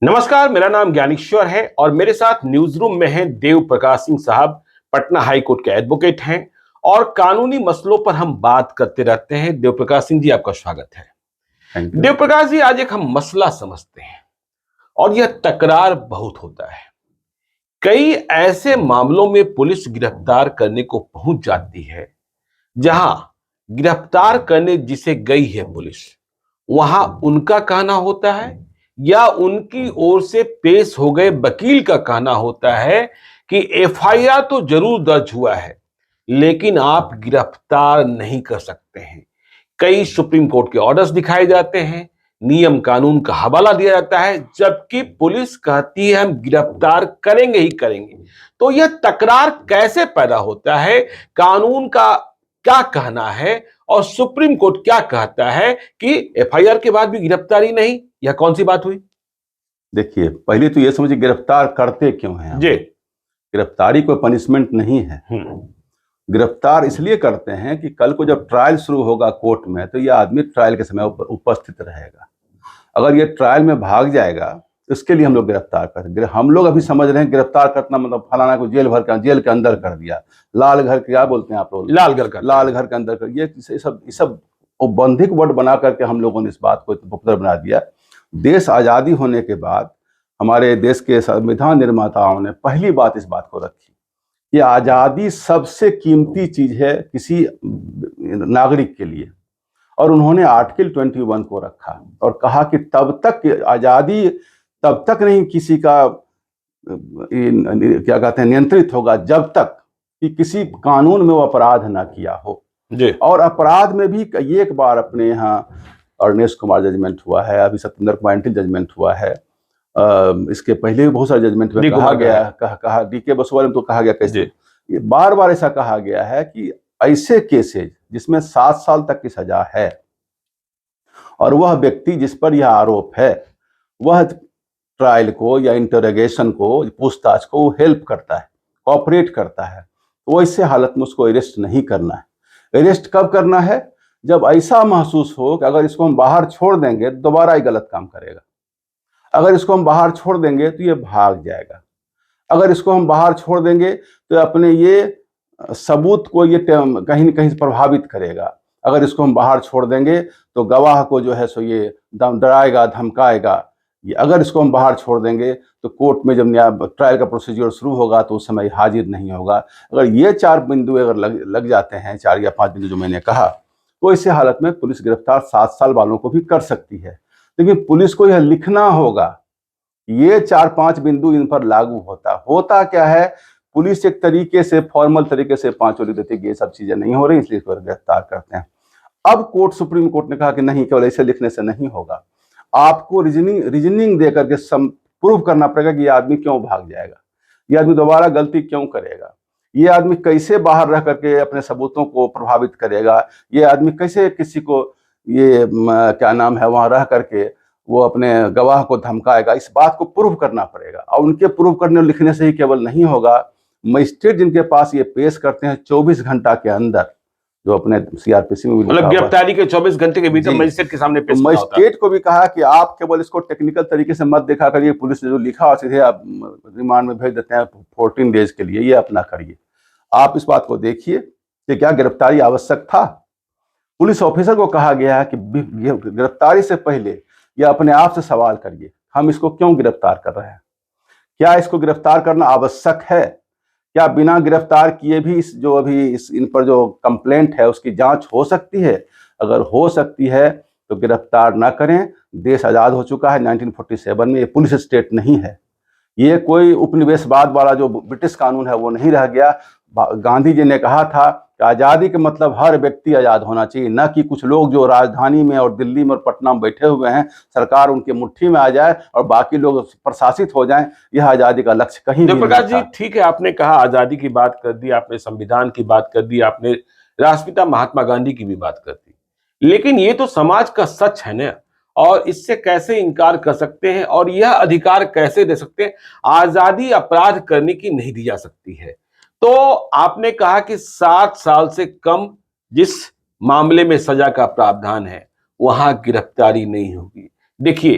नमस्कार, मेरा नाम ज्ञानेश्वर है और मेरे साथ न्यूज रूम में हैं देव प्रकाश सिंह साहब। पटना हाई कोर्ट के एडवोकेट हैं और कानूनी मसलों पर हम बात करते रहते हैं। देव प्रकाश सिंह जी, आपका स्वागत है। Thank you. देव प्रकाश जी, आज एक हम मसला समझते हैं और यह तकरार बहुत होता है। कई ऐसे मामलों में पुलिस गिरफ्तार करने को पहुंच जाती है जहां गिरफ्तार करने जिसे गई है पुलिस, वहां उनका कहना होता है या उनकी ओर से पेश हो गए वकील का कहना होता है कि एफआईआर तो जरूर दर्ज हुआ है, लेकिन आप गिरफ्तार नहीं कर सकते हैं। कई सुप्रीम कोर्ट के ऑर्डर्स दिखाए जाते हैं, नियम कानून का हवाला दिया जाता है, जबकि पुलिस कहती है हम गिरफ्तार करेंगे ही करेंगे। तो यह तकरार कैसे पैदा होता है? कानून का क्या कहना है और सुप्रीम कोर्ट क्या कहता है कि एफआईआर के बाद भी गिरफ्तारी नहीं? यह कौन सी बात हुई? देखिए, पहले तो ये समझिए गिरफ्तार करते क्यों हैं हम? जी। गिरफ्तारी कोई पनिशमेंट नहीं है। गिरफ्तार इसलिए करते हैं कि कल को जब ट्रायल शुरू होगा कोर्ट में तो ये आदमी ट्रायल के समय उपस्थित रहेगा। अगर ये ट्रायल में भाग जाएगा तो इसके लिए हम लोग गिरफ्तार करते। हम लोग अभी समझ रहे हैं गिरफ्तार करना मतलब फलाना को जेल के अंदर कर दिया, लाल घर, क्या बोलते हैं आप लोग, लाल घर के अंदर कर, ये सब बौद्धिक वर्ड बना करके हम लोगों ने इस बात को पॉपुलर बना दिया। देश आज़ादी होने के बाद हमारे देश के संविधान निर्माताओं ने पहली बात इस बात को रखी कि आज़ादी सबसे कीमती चीज है किसी नागरिक के लिए, और उन्होंने आर्टिकल 21 को रखा और कहा कि तब तक आज़ादी तब तक नहीं किसी का क्या कहते हैं नियंत्रित होगा जब तक कि किसी कानून में वो अपराध ना किया हो। जी। और अपराध में भी एक बार अपने यहाँ अर्नेस्ट कुमार जजमेंट हुआ है, अभी सत्येंद्र कुमार जजमेंट हुआ है, इसके पहले भी बहुत सारे जजमेंट में कहा डीके बसुआ में तो कहा गया कैसे, ये बार बार ऐसा कहा गया है कि ऐसे केसेज जिसमें 7 साल तक की सजा है और वह व्यक्ति जिस पर यह आरोप है वह ट्रायल को या इंटरोगेशन को, पूछताछ को हेल्प करता है, कोऑपरेट करता है, तो ऐसे हालत में उसको अरेस्ट नहीं करना है। अरेस्ट कब करना है? जब ऐसा महसूस हो कि अगर इसको हम बाहर छोड़ देंगे तो दोबारा ही गलत काम करेगा, अगर इसको हम बाहर छोड़ देंगे तो ये भाग जाएगा, अगर इसको हम बाहर छोड़ देंगे तो अपने ये सबूत को ये कहीं न कहीं प्रभावित करेगा, अगर इसको हम बाहर छोड़ देंगे तो गवाह को जो है सो ये डराएगा, धमकाएगा, ये अगर इसको हम बाहर छोड़ देंगे तो कोर्ट में जब ट्रायल का प्रोसीजर शुरू होगा तो उस समय हाजिर नहीं होगा। अगर ये 4 बिंदु अगर लग जाते हैं, 4 या 5 बिंदु जो मैंने कहा, तो ऐसे हालत में पुलिस गिरफ्तार 7 साल वालों को भी कर सकती है। लेकिन पुलिस को यह लिखना होगा, ये 4-5 बिंदु इन पर लागू होता क्या है, पुलिस एक तरीके से फॉर्मल तरीके से 5 लिख देती है कि ये सब चीजें नहीं हो रही इसलिए इसको गिरफ्तार करते हैं। अब सुप्रीम कोर्ट ने कहा कि नहीं, केवल ऐसे लिखने से नहीं होगा, आपको रीजनिंग दे करके प्रूव करना पड़ेगा कि ये आदमी क्यों भाग जाएगा, ये आदमी दोबारा गलती क्यों करेगा, ये आदमी कैसे बाहर रह करके अपने सबूतों को प्रभावित करेगा, ये आदमी कैसे किसी को ये क्या नाम है वहां रह करके वो अपने गवाह को धमकाएगा। इस बात को प्रूव करना पड़ेगा और उनके प्रूव करने और लिखने से ही केवल नहीं होगा। मजिस्ट्रेट जिनके पास ये पेश करते हैं 24 घंटा के अंदर, जो अपने सीआरपीसी में मतलब गिरफ्तारी के 24 घंटे के भीतर मजिस्ट्रेट के सामने पेश होता है। मजिस्ट्रेट को भी कहा कि आप केवल इसको टेक्निकल तरीके से मत देखा करिए, पुलिस ने जो लिखा और सीधे आप रिमांड में भेज देते हैं 14 डेज के लिए, ये अपना करिए। आप इस बात को देखिए कि क्या गिरफ्तारी आवश्यक था? पुलिस ऑफिसर को कहा गया है कि गिरफ्तारी से पहले या अपने आप से सवाल करिए, हम इसको क्यों गिरफ्तार कर रहे हैं, क्या इसको गिरफ्तार करना आवश्यक है, क्या बिना गिरफ्तार किए भी इन पर जो कंप्लेंट है उसकी जांच हो सकती है? अगर हो सकती है तो गिरफ्तार ना करें। देश आज़ाद हो चुका है 1947 में, ये पुलिस स्टेट नहीं है, ये कोई उपनिवेशवाद वाला जो ब्रिटिश कानून है वो नहीं रह गया। गांधी जी ने कहा था कि आज़ादी का मतलब हर व्यक्ति आज़ाद होना चाहिए, न कि कुछ लोग जो राजधानी में और दिल्ली में और पटना में बैठे हुए हैं, सरकार उनके मुट्ठी में आ जाए और बाकी लोग प्रशासित हो जाएं। यह आज़ादी का लक्ष्य कहीं नहीं प्रकाश जी, ठीक है, आपने कहा आज़ादी की बात कर दी, आपने संविधान की बात कर दी, आपने राष्ट्रपिता महात्मा गांधी की भी बात कर दी, लेकिन ये तो समाज का सच है ना, और इससे कैसे इनकार कर सकते हैं और यह अधिकार कैसे दे सकते हैं? आजादी अपराध करने की नहीं दी जा सकती है। तो आपने कहा कि 7 साल से कम जिस मामले में सजा का प्रावधान है वहां गिरफ्तारी नहीं होगी। देखिए,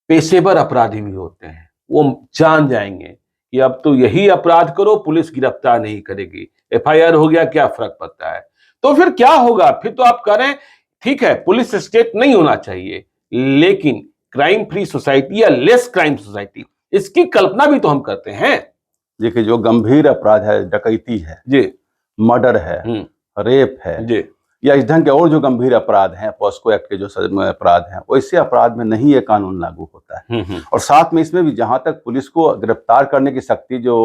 पेशेवर अपराधी भी होते हैं, वो जान जाएंगे कि अब तो यही अपराध करो, पुलिस गिरफ्तार नहीं करेगी, एफआईआर हो गया, क्या फर्क पड़ता है। तो फिर क्या होगा? फिर तो आप कह रहे हैं ठीक है पुलिस स्टेट नहीं होना चाहिए, लेकिन क्राइम फ्री सोसाइटी या लेस क्राइम सोसाइटी, इसकी कल्पना भी तो हम करते हैं। देखिए, जो गंभीर अपराध है, डकैती है जी, मर्डर है, रेप है, जी, या इस ढंग के और जो गंभीर अपराध हैं, पॉस्को एक्ट के जो अपराध हैं, वैसे अपराध में नहीं ये कानून लागू होता है। और साथ में इसमें भी जहां तक पुलिस को गिरफ्तार करने की शक्ति जो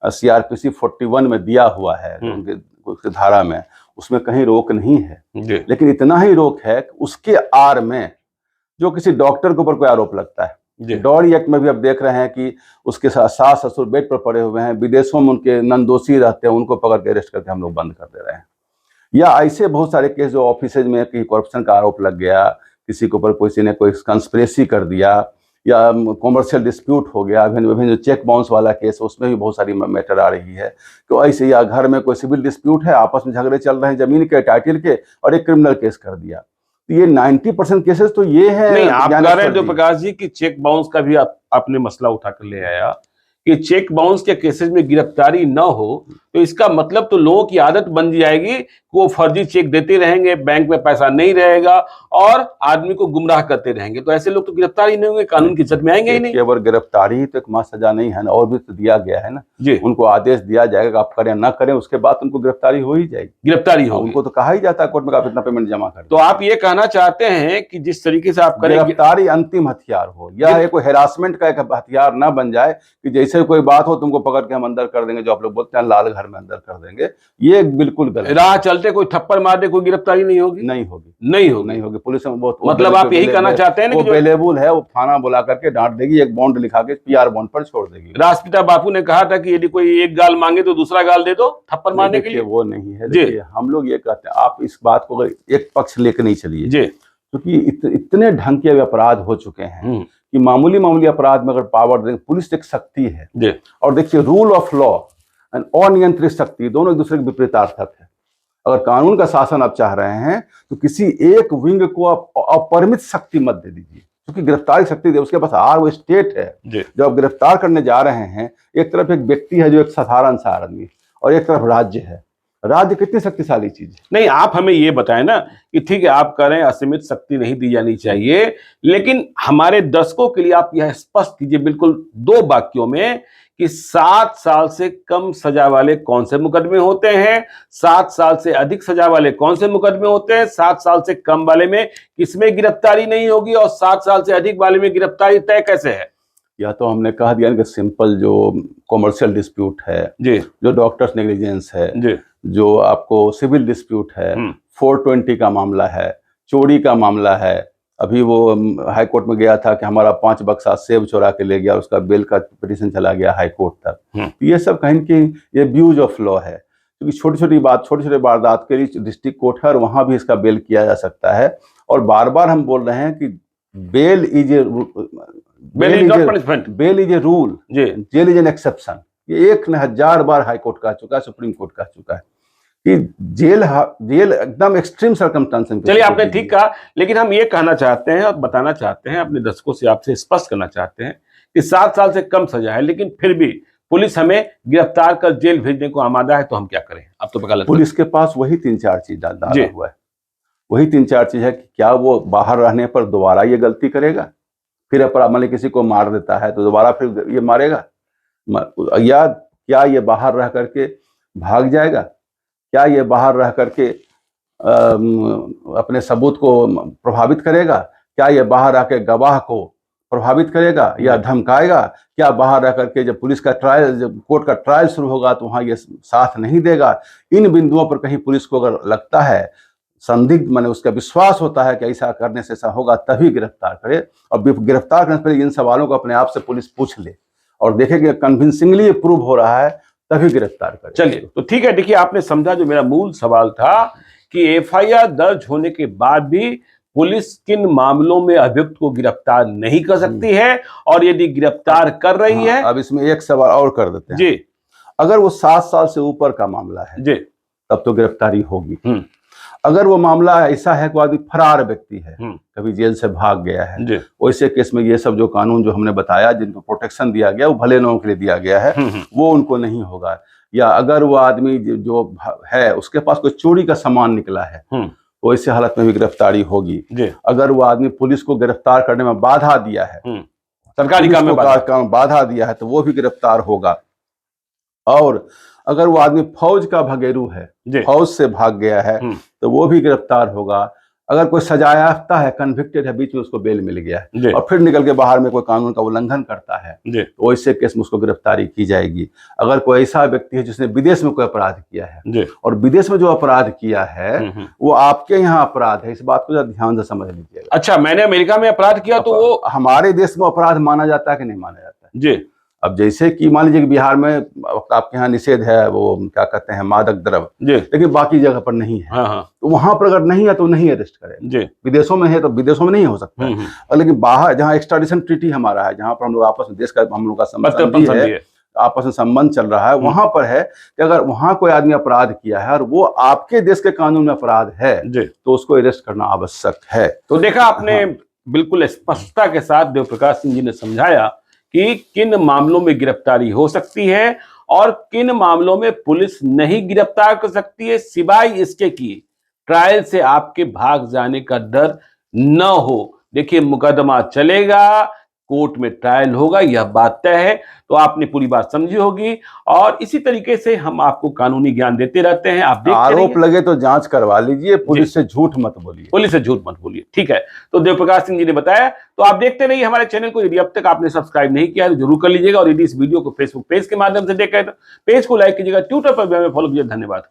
सीआरपीसी 41 में दिया हुआ है, उनके धारा में, उसमें कहीं रोक नहीं है। लेकिन इतना ही रोक है कि उसके आड़ में जो किसी डॉक्टर के ऊपर कोई आरोप लगता है, डॉरी एक्ट में भी अब देख रहे हैं कि उसके साथ सास ससुर बेड पर पड़े हुए हैं, विदेशों में उनके नंदोषी रहते हैं, उनको पकड़ के अरेस्ट करके हम लोग बंद कर दे रहे हैं। या ऐसे बहुत सारे केस जो ऑफिसेज में कि करप्शन का आरोप लग गया, किसी के ऊपर किसी ने कोई कंस्पिरेसी कर दिया, या कॉमर्शियल डिस्प्यूट हो गया, विभिन्न जो चेक बाउंस वाला केस, उसमें भी बहुत सारी मैटर आ रही है। तो ऐसे, या घर में कोई सिविल डिस्प्यूट है, आपस में झगड़े चल रहे हैं जमीन के, टाइटल के, और एक क्रिमिनल केस कर दिया। तो ये 90% केसेस तो ये है। नहीं, आप कह रहे हैं जो प्रकाश जी की चेक बाउंस का भी आपने मसला उठाकर ले आया कि चेक बाउंस के केसेस में गिरफ्तारी न हो, तो इसका मतलब तो लोगों की आदत बन जाएगी कि वो फर्जी चेक देते रहेंगे, बैंक में पैसा नहीं रहेगा और आदमी को गुमराह करते रहेंगे। तो ऐसे लोग तो गिरफ्तार ही नहीं होंगे, कानून की इज्जत में आएंगे ही नहीं। केवल गिरफ्तारी तो एक मां सजा नहीं है ना, और भी तो दिया गया है ना जी, उनको आदेश दिया जाएगा, आप करें ना करें, उसके बाद उनको गिरफ्तारी हो ही जाएगी। गिरफ्तारी होगी। उनको तो कहा ही जाता है कोर्ट में, आप इतना पेमेंट जमा कर। तो आप ये कहना चाहते हैं कि जिस तरीके से आप करेंगे, गिरफ्तारी अंतिम हथियार हो, या कोई हेरासमेंट का एक हथियार ना बन जाए कि जैसे कोई बात हो तुमको पकड़ के हम अंदर कर देंगे, जो आप लोग बोलते हैं लाल घर में अंदर कर देंगे, ये बिल्कुल गलत। राह चलते कोई थप्पड़ मार दे, कोई गिरफ्तारी नहीं होगी? नहीं होगी, नहीं होगी, नहीं होगी। पुलिस में बहुत, मतलब आप यही कहना चाहते हैं ना वो कि अवेलेबल है, वो थाना बुला करके डांट देगी, एक बॉन्ड लिखा के पीआर बॉन्ड पर छोड़ देगी। राष्ट्रपिता बापू ने कहा था कि यदि कोई एक गाल मांगे तो दूसरा गाल दे दो थप्पड़ मारने के लिए। वो नहीं है। देखिए, हम लोग ये कहते हैं, आप इस बात को एक पक्ष लेकर नहीं चलिए जी, क्योंकि इतने ढंग के अपराध हो चुके हैं कि मामूली अपराध में अगर पावर देंगे, पुलिस एक शक्ति है। और देखिए, रूल ऑफ लॉ एंड अनियंत्रित शक्ति दोनों एक दूसरे के विपरीतार्थक है। अगर कानून का शासन आप चाह रहे हैं तो किसी एक विंग को आप अपरिमित शक्ति मत दे दीजिए, क्योंकि गिरफ्तारी शक्ति दे उसके पास वो स्टेट है जो आप गिरफ्तार करने जा रहे हैं। एक तरफ एक व्यक्ति है जो एक साधारण सा आदमी, और एक तरफ राज्य है। राज्य कितनी शक्तिशाली चीज है। नहीं, आप हमें ये बताएं ना कि ठीक है आप कह रहे हैं असीमित शक्ति नहीं दी जानी चाहिए, लेकिन हमारे दर्शकों के लिए आप यह स्पष्ट कीजिए बिल्कुल 2 वाक्यों में कि 7 साल से कम सजा वाले कौन से मुकदमे होते हैं, 7 साल से अधिक सजा वाले कौन से मुकदमे होते हैं, 7 साल से कम वाले में किसमें गिरफ्तारी नहीं होगी, और 7 साल से अधिक वाले में गिरफ्तारी तय कैसे है? या तो हमने कह दिया कि सिंपल जो कॉमर्शियल डिस्प्यूट है जी, जो डॉक्टर्स नेग्लिजेंस है जी, जो आपको सिविल डिस्प्यूट है, 420 का मामला है, चोरी का मामला है। अभी वो हाई कोर्ट में गया था कि हमारा 5 बक्सा सेब चोरा के ले गया, उसका बेल का पिटीशन चला गया हाई कोर्ट तक। ये सब कहीं कि ये अब्यूज ऑफ लॉ है, क्योंकि छोटी छोटी वारदात के लिए डिस्ट्रिक्ट कोर्ट है और वहां भी इसका बेल किया जा सकता है। और बार बार हम बोल रहे हैं कि bail is a rule, jail is an exception. ये 1000 बार हाई कोर्ट कह चुका है, सुप्रीम कोर्ट कह चुका है कि जेल एकदम एक्सट्रीम सर्कमस्टेंस। चलिए, आपने ठीक कहा, लेकिन हम ये कहना चाहते हैं और बताना चाहते हैं अपने दर्शकों से, आपसे स्पष्ट करना चाहते हैं कि 7 साल से कम सजा है, लेकिन फिर भी पुलिस हमें गिरफ्तार कर जेल भेजने को आमादा है, तो हम क्या करें? अब तो पता लगता है पुलिस के पास वही 3-4 चीज डाला हुआ है। वही 3-4 चीज है कि क्या वो बाहर रहने पर दोबारा ये गलती करेगा, फिर अपराध मान किसी को मार देता है तो दोबारा फिर ये मारेगा, या क्या ये बाहर रह करके भाग जाएगा, क्या ये बाहर रह करके अपने सबूत को प्रभावित करेगा, क्या ये बाहर आके गवाह को प्रभावित करेगा या धमकाएगा, क्या बाहर रह करके जब पुलिस का ट्रायल, जब कोर्ट का ट्रायल शुरू होगा तो वहाँ ये साथ नहीं देगा। इन बिंदुओं पर कहीं पुलिस को अगर लगता है, संदिग्ध माने उसका विश्वास होता है कि ऐसा करने से ऐसा होगा, तभी गिरफ्तार करे। और गिरफ्तार करने से पहले इन सवालों को अपने आप से पुलिस पूछ ले और देखे कि कन्विंसिंगली ये प्रूव हो रहा है, तभी गिरफ्तार करे। चलिए, तो ठीक है। देखिए, आपने समझा जो मेरा मूल सवाल था कि एफआईआर दर्ज होने के बाद भी पुलिस किन मामलों में अभियुक्त को गिरफ्तार नहीं कर सकती है, और यदि गिरफ्तार कर रही है। अब इसमें एक सवाल और कर देते हैं जी, अगर वो 7 साल से ऊपर का मामला है जी, तब तो गिरफ्तारी होगी। अगर वो मामला ऐसा है कि आदमी फरार व्यक्ति है, हम्म। कभी जेल से भाग गया है, जी। वैसे केस में ये सब जो कानून जो हमने बताया जिनको प्रोटेक्शन दिया गया वो भले लोगों के लिए दिया गया है, वो उनको नहीं होगा। या अगर वो आदमी जो है उसके पास कोई चोरी का सामान निकला है तो ऐसे हालत में भी गिरफ्तारी होगी। अगर वो आदमी पुलिस को गिरफ्तार करने में बाधा दिया है, सरकारी काम में बाधा दिया है, तो वो भी गिरफ्तार होगा। और अगर वो आदमी फौज का भगेरू है, फौज से भाग गया है, तो वो भी गिरफ्तार होगा। अगर कोई सजायाफ्ता है, कन्विक्टेड है, बीच में उसको बेल मिल गया है और फिर निकल के बाहर में कोई कानून का उल्लंघन करता है, तो ऐसे केस में उसको गिरफ्तारी की जाएगी। अगर कोई ऐसा व्यक्ति है जिसने विदेश में कोई अपराध किया है और विदेश में जो अपराध किया है वो आपके यहाँ अपराध है, इस बात को ध्यान से समझ लीजिएगा। अच्छा, मैंने अमेरिका में अपराध किया तो वो हमारे देश में अपराध माना जाता है कि नहीं माना जाता है? जी। अब जैसे कि मान लीजिए कि बिहार में आपके यहाँ निषेध है, वो क्या कहते हैं, मादक द्रव्य, लेकिन बाकी जगह पर नहीं है। तो वहां पर अगर नहीं है तो नहीं अरेस्ट करें। विदेशों में है तो विदेशों में नहीं हो सकता है। लेकिन बाहर जहाँ एक्स्ट्राडिशन ट्रीटी हमारा है, जहाँ पर हम लोग आपस में देश का हम लोग का संबंध है, आपस में संबंध चल रहा है, वहां पर है कि अगर वहां कोई आदमी अपराध किया है और वो आपके देश के कानून में अपराध है तो उसको अरेस्ट करना आवश्यक है। तो देखा आपने, बिल्कुल स्पष्टता के साथ देवप्रकाश सिंह जी ने समझाया कि किन मामलों में गिरफ्तारी हो सकती है और किन मामलों में पुलिस नहीं गिरफ्तार कर सकती है, सिवाय इसके कि ट्रायल से आपके भाग जाने का डर न हो। देखिए, मुकदमा चलेगा, कोर्ट में ट्रायल होगा, यह बात तय है। तो आपने पूरी बात समझी होगी और इसी तरीके से हम आपको कानूनी ज्ञान देते रहते हैं। आप देखते आरोप लगे तो जांच करवा लीजिए, पुलिस से झूठ मत बोलिए, पुलिस से झूठ मत बोलिए। ठीक है, तो देवप्रकाश सिंह जी ने बताया। तो आप देखते रहिए हमारे चैनल को। यदि अब तक आपने सब्सक्राइब नहीं किया तो जरूर कर लीजिएगा और यदि इस वीडियो को फेसबुक पेज के माध्यम से देख रहे हैं तो पेज को लाइक कीजिएगा, ट्विटर पर भी हमें फॉलो कीजिए। धन्यवाद।